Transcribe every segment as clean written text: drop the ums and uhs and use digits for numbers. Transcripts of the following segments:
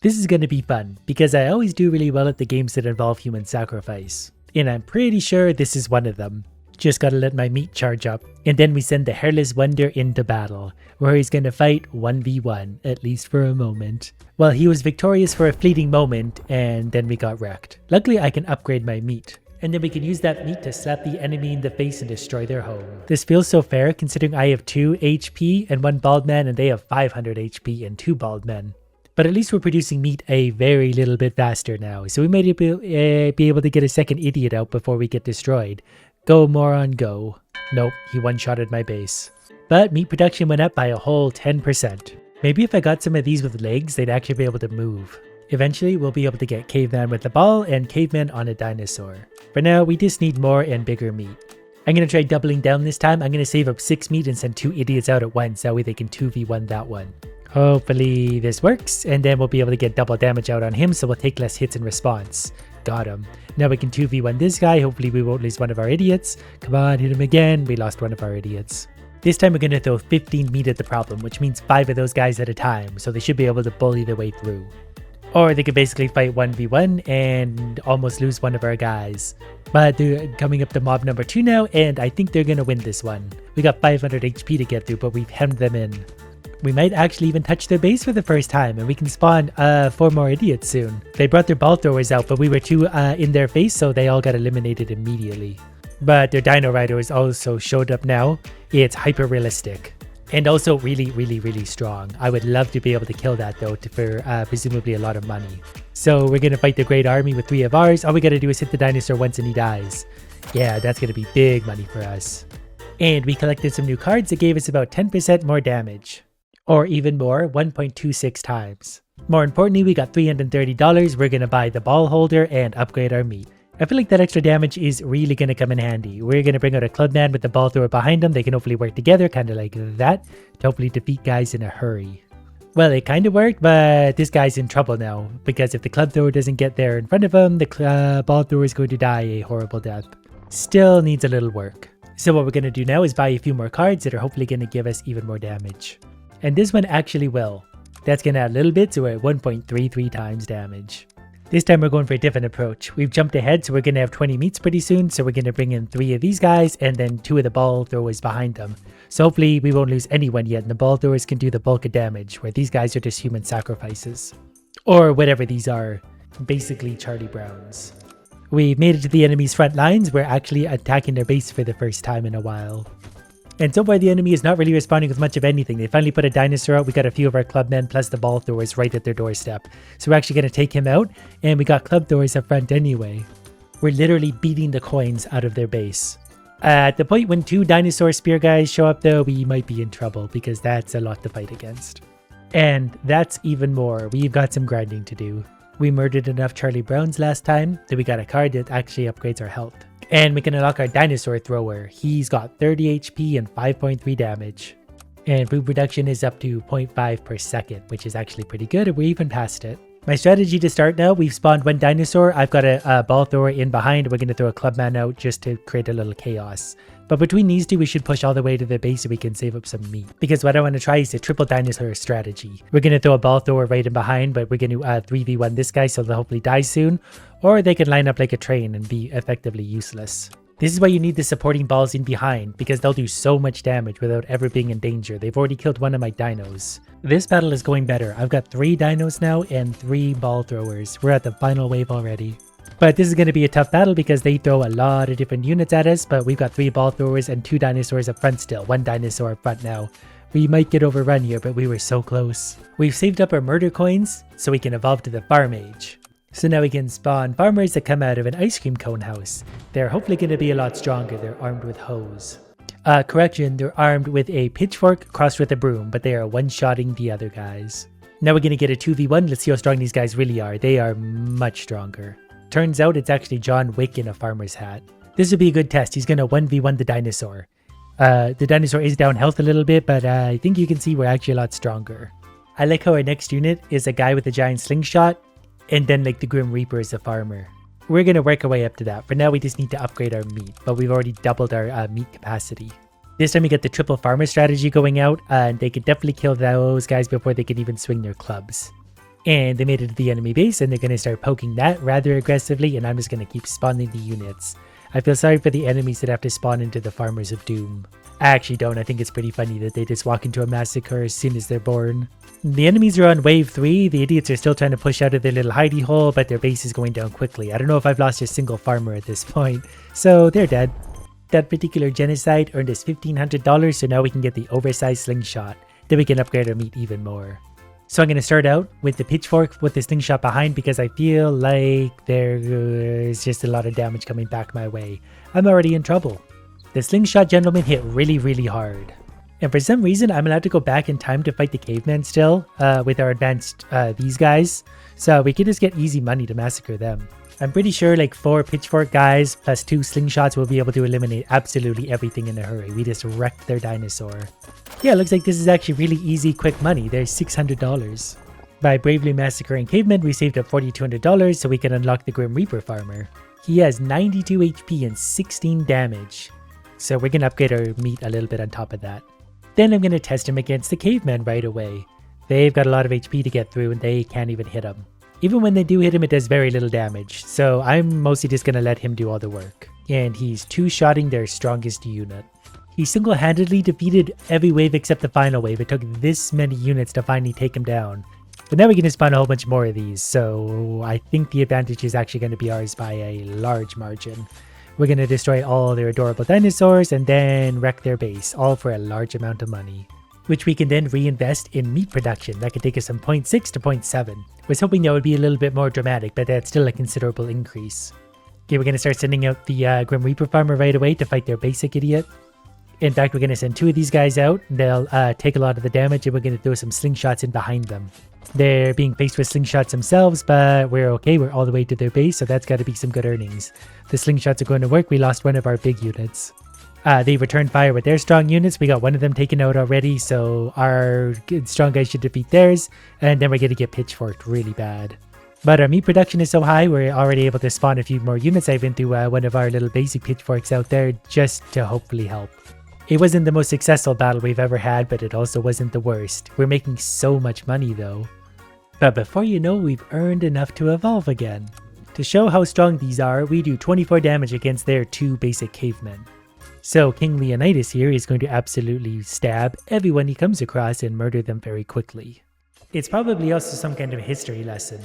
This is going to be fun, because I always do really well at the games that involve human sacrifice. And I'm pretty sure this is one of them. Just gotta let my meat charge up. And then we send the Hairless Wonder into battle, where he's gonna fight 1v1, at least for a moment. Well, he was victorious for a fleeting moment, and then we got wrecked. Luckily, I can upgrade my meat. And then we can use that meat to slap the enemy in the face and destroy their home. This feels so fair, considering I have 2 HP and 1 bald man, and they have 500 HP and 2 bald men. But at least we're producing meat a very little bit faster now, so we might be able to get a second idiot out before we get destroyed. Go moron go. Nope, he one-shotted my base. But meat production went up by a whole 10%. Maybe if I got some of these with legs, they'd actually be able to move. Eventually, we'll be able to get caveman with the ball and caveman on a dinosaur. For now, we just need more and bigger meat. I'm going to try doubling down this time. I'm going to save up 6 meat and send 2 idiots out at once. That way they can 2v1 that one. Hopefully this works, and then we'll be able to get double damage out on him, so we'll take less hits in response. Got him. Now we can 2v1 this guy. Hopefully we won't lose one of our idiots. Come on, hit him again. We lost one of our idiots. This time we're going to throw 15 meat at the problem, which means 5 of those guys at a time, so they should be able to bully their way through. Or they could basically fight 1v1 and almost lose one of our guys. But they're coming up to mob number 2 now, and I think they're going to win this one. We got 500 HP to get through, but we've hemmed them in. We might actually even touch their base for the first time, and we can spawn 4 more idiots soon. They brought their ball throwers out, but we were too in their face, so they all got eliminated immediately. But their Dino Riders also showed up now. It's hyper realistic. And also really strong. I would love to be able to kill that though for presumably a lot of money. So we're going to fight the Great Army with 3 of ours. All we got to do is hit the dinosaur once and he dies. Yeah, that's going to be big money for us. And we collected some new cards that gave us about 10% more damage. Or even more, 1.26 times. More importantly, we got $330. We're going to buy the ball holder and upgrade our meat. I feel like that extra damage is really going to come in handy. We're going to bring out a clubman with the ball thrower behind them. They can hopefully work together, kind of like that, to hopefully defeat guys in a hurry. Well, it kind of worked, but this guy's in trouble now, because if the club thrower doesn't get there in front of him, the ball thrower is going to die a horrible death. Still needs a little work. So what we're going to do now is buy a few more cards that are hopefully going to give us even more damage. And this one actually will. That's going to add a little bit, so we're at 1.33 times damage. This time we're going for a different approach. We've jumped ahead, so we're going to have 20 meats pretty soon, so we're going to bring in 3 of these guys and then 2 of the ball throwers behind them. So hopefully we won't lose anyone yet, and the ball throwers can do the bulk of damage, where these guys are just human sacrifices. Or whatever these are. Basically Charlie Browns. We've made it to the enemy's front lines. We're actually attacking their base for the first time in a while. And so far the enemy is not really responding with much of anything. They finally put a dinosaur out. We got a few of our clubmen plus the ball throwers right at their doorstep. So we're actually going to take him out, and we got club throwers up front anyway. We're literally beating the coins out of their base. At the point when 2 dinosaur spear guys show up though, we might be in trouble because that's a lot to fight against. And that's even more. We've got some grinding to do. We murdered enough Charlie Browns last time that we got a card that actually upgrades our health. And we can unlock our dinosaur thrower. He's got 30 HP and 5.3 damage. And food production is up to 0.5 per second, which is actually pretty good, and we're even past it. My strategy to start now, we've spawned 1 dinosaur. I've got a ball thrower in behind. We're going to throw a clubman out just to create a little chaos. But between these 2, we should push all the way to the base so we can save up some meat. Because what I want to try is a triple dinosaur strategy. We're going to throw a ball thrower right in behind, but we're going to 3v1 this guy so they'll hopefully die soon. Or they can line up like a train and be effectively useless. This is why you need the supporting balls in behind, because they'll do so much damage without ever being in danger. They've already killed one of my dinos. This battle is going better. I've got 3 dinos now and 3 ball throwers. We're at the final wave already. But this is going to be a tough battle because they throw a lot of different units at us, but we've got 3 ball throwers and 2 dinosaurs up front still. 1 dinosaur up front now. We might get overrun here, but we were so close. We've saved up our murder coins so we can evolve to the farm age. So now we can spawn farmers that come out of an ice cream cone house. They're hopefully going to be a lot stronger. They're armed with hoes. Correction, they're armed with a pitchfork crossed with a broom, but they are one-shotting the other guys. Now we're going to get a 2v1. Let's see how strong these guys really are. They are much stronger. Turns out it's actually John Wick in a farmer's hat. This would be a good test. He's going to 1v1 the dinosaur. The dinosaur is down health a little bit, but I think you can see we're actually a lot stronger. I like how our next unit is a guy with a giant slingshot, and then like the Grim Reaper is a farmer. We're going to work our way up to that. For now, we just need to upgrade our meat, but we've already doubled our meat capacity. This time we get the triple farmer strategy going out, and they could definitely kill those guys before they can even swing their clubs. And they made it to the enemy base and they're going to start poking that rather aggressively, and I'm just going to keep spawning the units. I feel sorry for the enemies that have to spawn into the Farmers of Doom. I actually don't. I think it's pretty funny that they just walk into a massacre as soon as they're born. The enemies are on wave 3. The idiots are still trying to push out of their little hidey hole, but their base is going down quickly. I don't know if I've lost a single farmer at this point. So they're dead. That particular genocide earned us $1,500, so now we can get the oversized slingshot. Then we can upgrade our meat even more. So I'm going to start out with the pitchfork with the slingshot behind because I feel like there's just a lot of damage coming back my way. I'm already in trouble. The slingshot gentleman hit really hard. And for some reason, I'm allowed to go back in time to fight the cavemen still with our advanced these guys. So we could just get easy money to massacre them. I'm pretty sure like 4 pitchfork guys plus 2 slingshots will be able to eliminate absolutely everything in a hurry. We just wrecked their dinosaur. Yeah, looks like this is actually really easy, quick money. There's $600. By bravely massacring cavemen, we saved up $4,200 so we can unlock the Grim Reaper farmer. He has 92 HP and 16 damage. So we're going to upgrade our meat a little bit on top of that. Then I'm going to test him against the cavemen right away. They've got a lot of HP to get through and they can't even hit him. Even when they do hit him, it does very little damage. So I'm mostly just going to let him do all the work. And he's 2-shotting their strongest unit. He single-handedly defeated every wave except the final wave. It took this many units to finally take him down. But now we can just spawn a whole bunch more of these. So I think the advantage is actually going to be ours by a large margin. We're going to destroy all their adorable dinosaurs and then wreck their base, all for a large amount of money, which we can then reinvest in meat production. That could take us from 0.6 to 0.7. Was hoping that would be a little bit more dramatic, but that's still a considerable increase. Okay, we're going to start sending out the Grim Reaper farmer right away to fight their basic idiot. In fact, we're going to send 2 of these guys out. They'll take a lot of the damage and we're going to throw some slingshots in behind them. They're being faced with slingshots themselves, but we're okay. We're all the way to their base, so that's got to be some good earnings. The slingshots are going to work. We lost one of our big units. They returned fire with their strong units. We got one of them taken out already, so our strong guys should defeat theirs, and then we're going to get pitchforked really bad. But our meat production is so high, we're already able to spawn a few more units. I've been through one of our little basic pitchforks out there just to hopefully help. It wasn't the most successful battle we've ever had, but it also wasn't the worst. We're making so much money though. But before you know, we've earned enough to evolve again. To show how strong these are, we do 24 damage against their 2 basic cavemen. So King Leonidas here is going to absolutely stab everyone he comes across and murder them very quickly. It's probably also some kind of history lesson.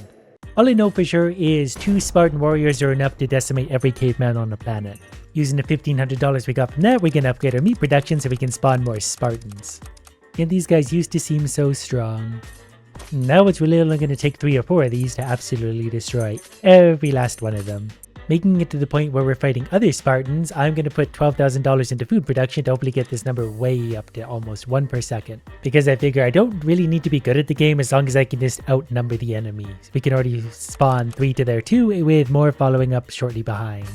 All I know for sure is 2 Spartan warriors are enough to decimate every caveman on the planet. Using the $1,500 we got from that, we can upgrade our meat production so we can spawn more Spartans. And these guys used to seem so strong. Now it's really only going to take 3 or 4 of these to absolutely destroy every last one of them. Making it to the point where we're fighting other Spartans, I'm going to put $12,000 into food production to hopefully get this number way up to almost 1 per second. Because I figure I don't really need to be good at the game as long as I can just outnumber the enemies. We can already spawn 3 to their 2 with more following up shortly behind.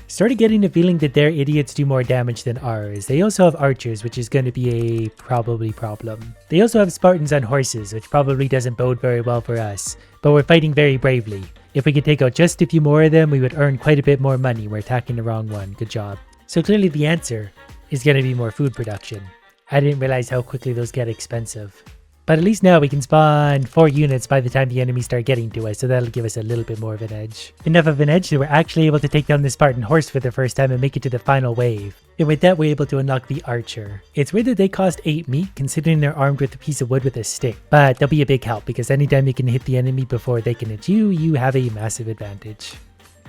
Started getting the feeling that their idiots do more damage than ours. They also have archers, which is going to be a problem. They also have Spartans on horses, which probably doesn't bode very well for us. But we're fighting very bravely. If we could take out just a few more of them, we would earn quite a bit more money. We're attacking the wrong one. Good job. So clearly the answer is going to be more food production. I didn't realize how quickly those get expensive. But at least now we can spawn 4 units by the time the enemies start getting to us, so that'll give us a little bit more of an edge. Enough of an edge that we're actually able to take down the Spartan horse for the first time and make it to the final wave. And with that, we're able to unlock the archer. It's weird that they cost 8 meat, considering they're armed with a piece of wood with a stick. But they'll be a big help, because anytime you can hit the enemy before they can hit you, you have a massive advantage.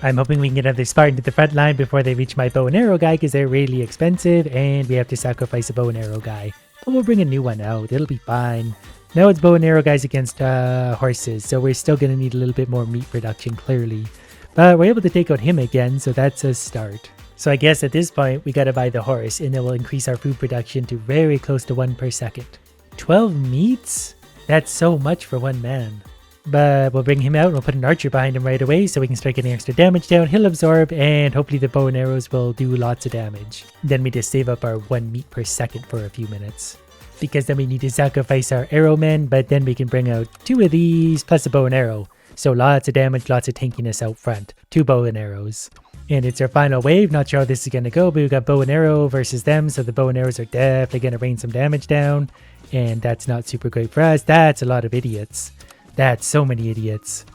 I'm hoping we can get another Spartan to the front line before they reach my bow and arrow guy, because they're really expensive, and we have to sacrifice a bow and arrow guy. But we'll bring a new one out, it'll be fine. Now it's bow and arrow guys against horses, so we're still going to need a little bit more meat production, clearly. But we're able to take out him again, so that's a start. So I guess at this point, we gotta buy the horse, and it will increase our food production to very close to 1 per second. 12 meats? That's so much for 1 man. But we'll bring him out and we'll put an archer behind him right away so we can start getting extra damage down. He'll absorb, and hopefully the bow and arrows will do lots of damage. Then we just save up our 1 meat per second for a few minutes. Because then we need to sacrifice our arrowmen, but then we can bring out 2 of these plus a bow and arrow. So lots of damage, lots of tankiness out front. 2 bow and arrows. And it's our final wave. Not sure how this is going to go, but we've got bow and arrow versus them. So the bow and arrows are definitely going to rain some damage down. And that's not super great for us. That's a lot of idiots. That's so many idiots.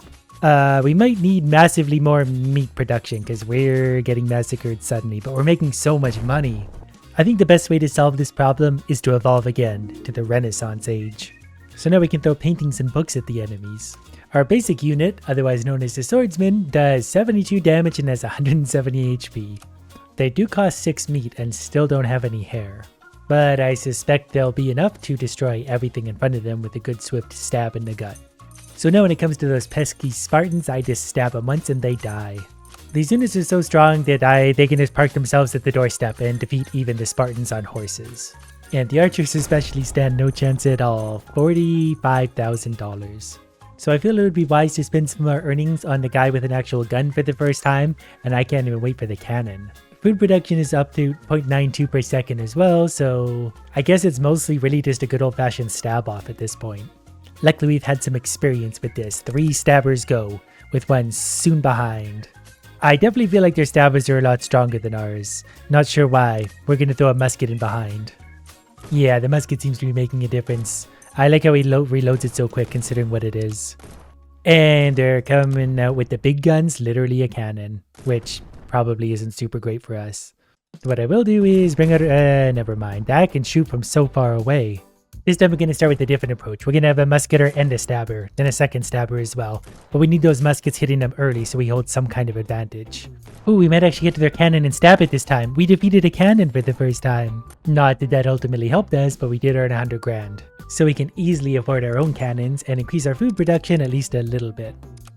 We might need massively more meat production because we're getting massacred suddenly, but we're making so much money. I think the best way to solve this problem is to evolve again to the Renaissance age. So now we can throw paintings and books at the enemies. Our basic unit, otherwise known as the Swordsman, does 72 damage and has 170 HP. They do cost 6 meat and still don't have any hair. But I suspect they'll be enough to destroy everything in front of them with a good swift stab in the gut. So now when it comes to those pesky Spartans, I just stab them once and they die. These units are so strong that they can just park themselves at the doorstep and defeat even the Spartans on horses. And the archers especially stand no chance at all, $45,000. So I feel it would be wise to spend some of our earnings on the guy with an actual gun for the first time, and I can't even wait for the cannon. Food production is up to 0.92 per second as well, so I guess it's mostly really just a good old-fashioned stab off at this point. Luckily we've had some experience with this. 3 stabbers go, with one soon behind. I definitely feel like their stabbers are a lot stronger than ours. Not sure why. We're gonna throw a musket in behind. Yeah, the musket seems to be making a difference. I like how he reloads it so quick considering what it is. And they're coming out with the big guns, literally a cannon, which probably isn't super great for us. What I will do is bring out, never mind, that can shoot from so far away. This time we're going to start with a different approach. We're going to have a musketer and a stabber, then a second stabber as well. But we need those muskets hitting them early so we hold some kind of advantage. Ooh, we might actually get to their cannon and stab it this time. We defeated a cannon for the first time. Not that that ultimately helped us, but we did earn 100 grand. So we can easily afford our own cannons and increase our food production at least a little bit.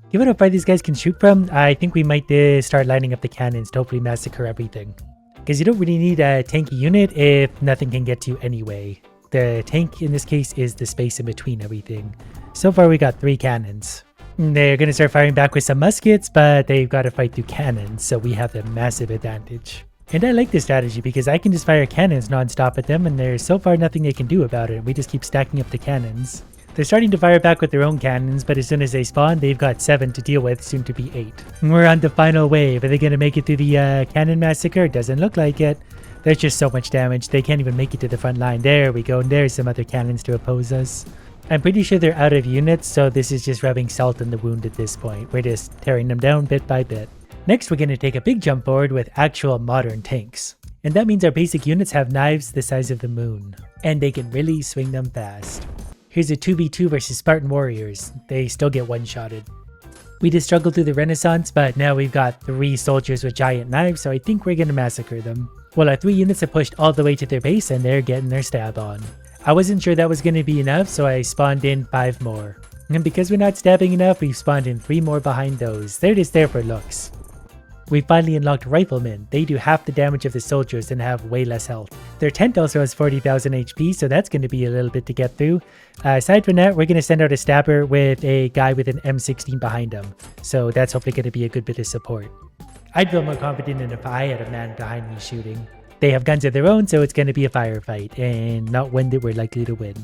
Given how far these guys can shoot from, I think we might start lining up the cannons to hopefully massacre everything. Because you don't really need a tanky unit if nothing can get to you anyway. The tank in this case is the space in between everything. So far we got 3 cannons. They're going to start firing back with some muskets, but they've got to fight through cannons, so we have a massive advantage. And I like this strategy because I can just fire cannons non-stop at them and there's so far nothing they can do about it. We just keep stacking up the cannons. They're starting to fire back with their own cannons, but as soon as they spawn, they've got 7 to deal with, soon to be 8. We're on the final wave. Are they going to make it through the cannon massacre? Doesn't look like it. There's just so much damage. They can't even make it to the front line. There we go. And there's some other cannons to oppose us. I'm pretty sure they're out of units, so this is just rubbing salt in the wound at this point. We're just tearing them down bit by bit. Next, we're going to take a big jump forward with actual modern tanks. And that means our basic units have knives the size of the moon. And they can really swing them fast. Here's a 2v2 versus Spartan warriors. They still get one-shotted. We just struggled through the Renaissance, but now we've got 3 soldiers with giant knives, so I think we're going to massacre them. Well, our 3 units have pushed all the way to their base and they're getting their stab on. I wasn't sure that was going to be enough, so I spawned in 5 more. And because we're not stabbing enough, we've spawned in 3 more behind those. They're just there for looks. We finally unlocked riflemen. They do half the damage of the soldiers and have way less health. Their tent also has 40,000 HP, so that's going to be a little bit to get through. Aside from that, we're going to send out a stabber with a guy with an M16 behind him. So that's hopefully going to be a good bit of support. I'd feel more confident in if I had a man behind me shooting. They have guns of their own, so it's going to be a firefight, and not one that we're likely to win.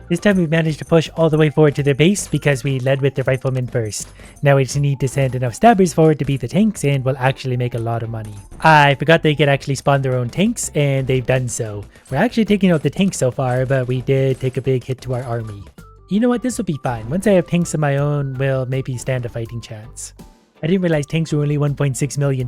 This time we've managed to push all the way forward to their base because we led with the riflemen first. Now we just need to send enough stabbers forward to beat the tanks and we'll actually make a lot of money. I forgot they could actually spawn their own tanks and they've done so. We're actually taking out the tanks so far, but we did take a big hit to our army. You know what, this will be fine. Once I have tanks of my own, we'll maybe stand a fighting chance. I didn't realize tanks were only $1.6 million.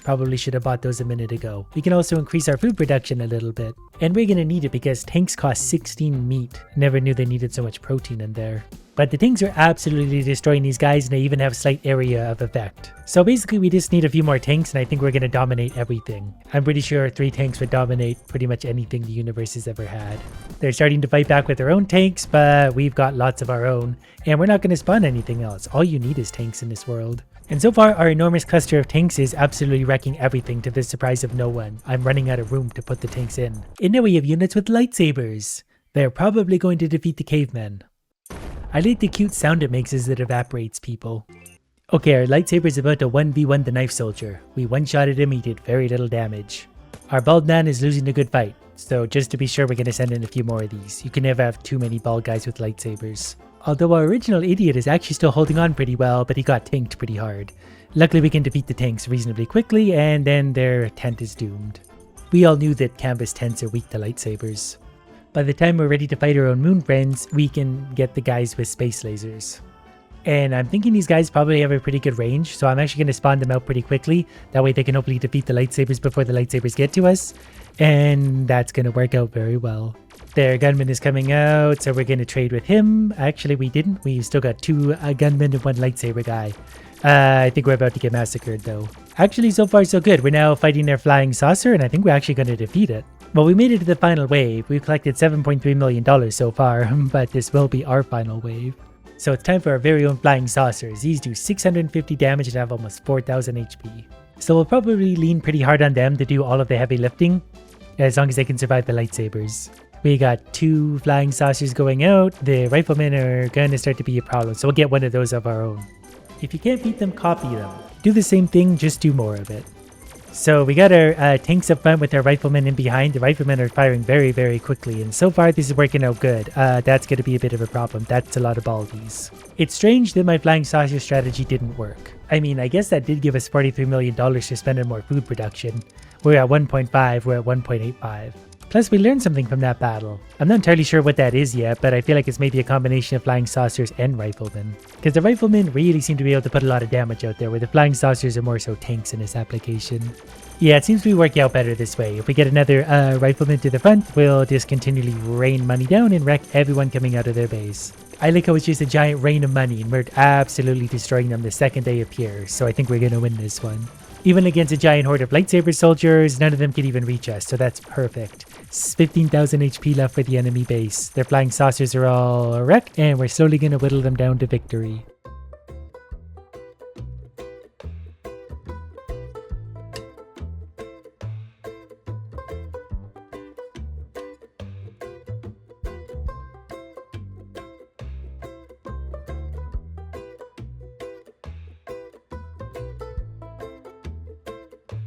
Probably should have bought those a minute ago. We can also increase our food production a little bit. And we're gonna need it because tanks cost 16 meat. Never knew they needed so much protein in there. But the tanks are absolutely destroying these guys and they even have a slight area of effect. So basically we just need a few more tanks and I think we're gonna dominate everything. I'm pretty sure 3 tanks would dominate pretty much anything the universe has ever had. They're starting to fight back with their own tanks, but we've got lots of our own. And we're not gonna spawn anything else. All you need is tanks in this world. And so far, our enormous cluster of tanks is absolutely wrecking everything to the surprise of no one. I'm running out of room to put the tanks in. And now we have units with lightsabers. They're probably going to defeat the cavemen. I like the cute sound it makes as it evaporates people. Okay, our lightsaber is about to 1v1 the knife soldier. We one-shotted him, he did very little damage. Our bald man is losing a good fight. So just to be sure, we're going to send in a few more of these. You can never have too many bald guys with lightsabers. Although our original idiot is actually still holding on pretty well, but he got tanked pretty hard. Luckily we can defeat the tanks reasonably quickly and then their tent is doomed. We all knew that canvas tents are weak to lightsabers. By the time we're ready to fight our own moon friends, we can get the guys with space lasers. And I'm thinking these guys probably have a pretty good range, so I'm actually going to spawn them out pretty quickly. That way they can hopefully defeat the lightsabers before the lightsabers get to us. And that's going to work out very well. Their gunman is coming out, so we're going to trade with him. Actually, we didn't. We've still got two gunmen and one lightsaber guy. I think we're about to get massacred, though. Actually, so far so good. We're now fighting their flying saucer, and I think we're actually going to defeat it. Well, we made it to the final wave. We've collected $7.3 million so far, but this will be our final wave. So it's time for our very own flying saucers. These do 650 damage and have almost 4,000 HP. So we'll probably lean pretty hard on them to do all of the heavy lifting, as long as they can survive the lightsabers. We got two flying saucers going out. The riflemen are going to start to be a problem, so we'll get one of those of our own. If you can't beat them, copy them. Do the same thing, just do more of it. So we got our tanks up front with our riflemen in behind. The riflemen are firing very, very quickly, and so far this is working out good. That's going to be a bit of a problem. That's a lot of baldies. It's strange that my flying saucer strategy didn't work. I mean, I guess that did give us $43 million to spend on more food production. We're at 1.5, we're at 1.85. Plus, we learned something from that battle. I'm not entirely sure what that is yet, but I feel like it's maybe a combination of flying saucers and riflemen. Because the riflemen really seem to be able to put a lot of damage out there, where the flying saucers are more so tanks in this application. Yeah, it seems to be working out better this way. If we get another rifleman to the front, we'll just continually rain money down and wreck everyone coming out of their base. I like how it's just a giant rain of money, and we're absolutely destroying them the second they appear, so I think we're going to win this one. Even against a giant horde of lightsaber soldiers, none of them can even reach us, so that's perfect. 15,000 HP left for the enemy base. Their flying saucers are all wrecked, and we're slowly going to whittle them down to victory.